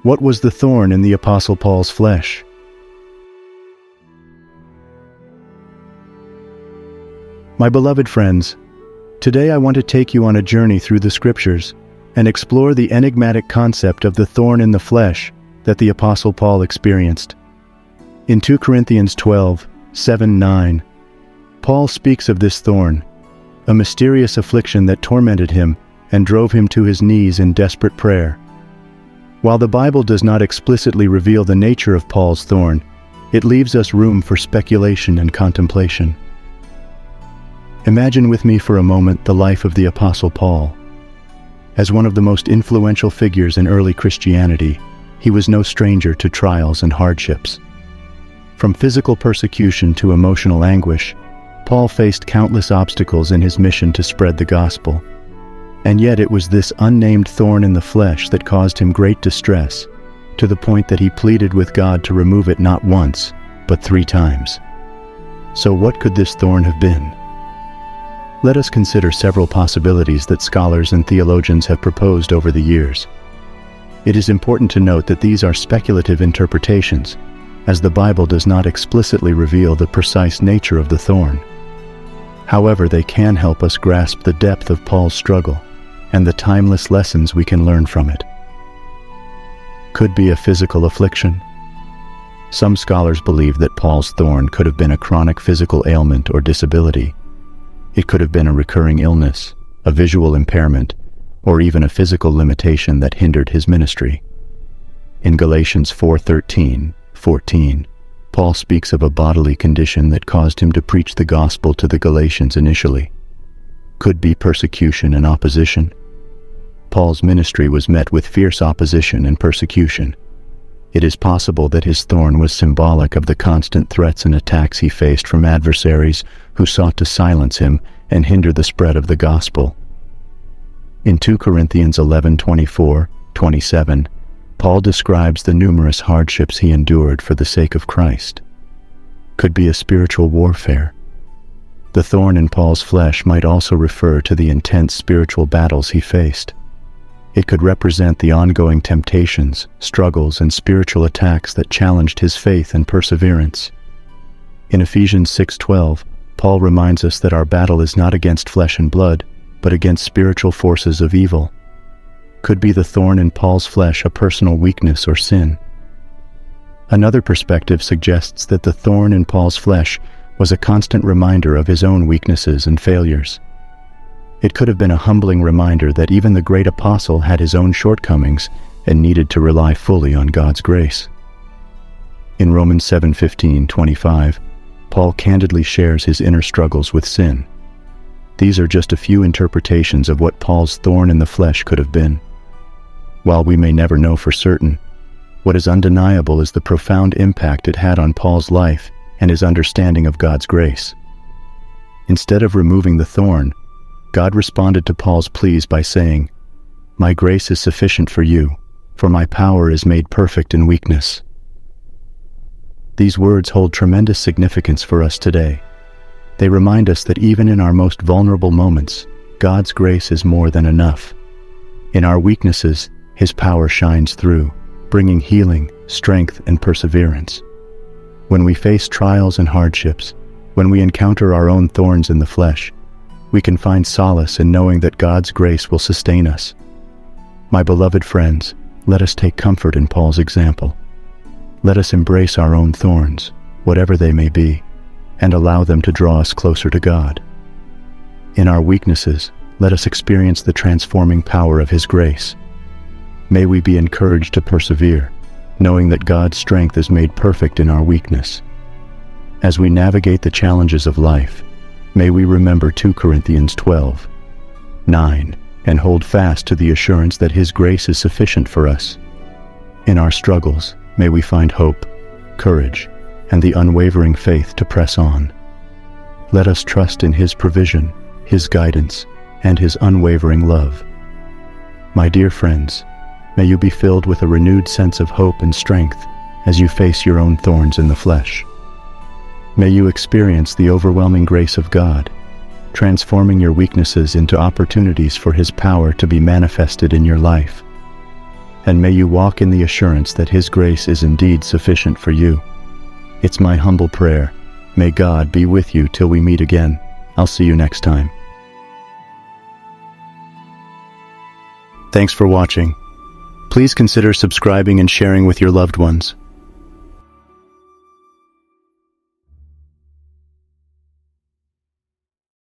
What was the thorn in the Apostle Paul's flesh? My beloved friends, today I want to take you on a journey through the Scriptures and explore the enigmatic concept of the thorn in the flesh that the Apostle Paul experienced. In 2 Corinthians 12:7-9, Paul speaks of this thorn, a mysterious affliction that tormented him and drove him to his knees in desperate prayer. While the Bible does not explicitly reveal the nature of Paul's thorn, it leaves us room for speculation and contemplation. Imagine with me for a moment the life of the Apostle Paul. As one of the most influential figures in early Christianity, he was no stranger to trials and hardships. From physical persecution to emotional anguish, Paul faced countless obstacles in his mission to spread the gospel. And yet it was this unnamed thorn in the flesh that caused him great distress, to the point that he pleaded with God to remove it not once, but 3 times. So what could this thorn have been? Let us consider several possibilities that scholars and theologians have proposed over the years. It is important to note that these are speculative interpretations, as the Bible does not explicitly reveal the precise nature of the thorn. However, they can help us grasp the depth of Paul's struggle and the timeless lessons we can learn from it. Could be a physical affliction. Some scholars believe that Paul's thorn could have been a chronic physical ailment or disability. It could have been a recurring illness, a visual impairment, or even a physical limitation that hindered his ministry. In Galatians 4:13-14, Paul speaks of a bodily condition that caused him to preach the gospel to the Galatians initially. Could be persecution and opposition. Paul's ministry was met with fierce opposition and persecution. It is possible that his thorn was symbolic of the constant threats and attacks he faced from adversaries who sought to silence him and hinder the spread of the gospel. In 2 Corinthians 11:24-27, Paul describes the numerous hardships he endured for the sake of Christ. Could be a spiritual warfare. The thorn in Paul's flesh might also refer to the intense spiritual battles he faced. It could represent the ongoing temptations, struggles, and spiritual attacks that challenged his faith and perseverance. In Ephesians 6:12, Paul reminds us that our battle is not against flesh and blood, but against spiritual forces of evil. Could be the thorn in Paul's flesh a personal weakness or sin. Another perspective suggests that the thorn in Paul's flesh was a constant reminder of his own weaknesses and failures. It could have been a humbling reminder that even the great apostle had his own shortcomings and needed to rely fully on God's grace. In Romans 7:15-25, Paul candidly shares his inner struggles with sin. These are just a few interpretations of what Paul's thorn in the flesh could have been. While we may never know for certain, what is undeniable is the profound impact it had on Paul's life and his understanding of God's grace. Instead of removing the thorn, God responded to Paul's pleas by saying, "My grace is sufficient for you, for my power is made perfect in weakness." These words hold tremendous significance for us today. They remind us that even in our most vulnerable moments, God's grace is more than enough. In our weaknesses, His power shines through, bringing healing, strength, and perseverance. When we face trials and hardships, when we encounter our own thorns in the flesh, we can find solace in knowing that God's grace will sustain us. My beloved friends, let us take comfort in Paul's example. Let us embrace our own thorns, whatever they may be, and allow them to draw us closer to God. In our weaknesses, let us experience the transforming power of His grace. May we be encouraged to persevere, knowing that God's strength is made perfect in our weakness. As we navigate the challenges of life, may we remember 2 Corinthians 12:9 and hold fast to the assurance that His grace is sufficient for us. In our struggles, may we find hope, courage, and the unwavering faith to press on. Let us trust in His provision, His guidance, and His unwavering love. My dear friends, may you be filled with a renewed sense of hope and strength as you face your own thorns in the flesh. May you experience the overwhelming grace of God, transforming your weaknesses into opportunities for His power to be manifested in your life. and may you walk in the assurance that His grace is indeed sufficient for you. It's my humble prayer. May God be with you till we meet again. I'll see you next time. Thanks for watching. Please consider subscribing and sharing with your loved ones.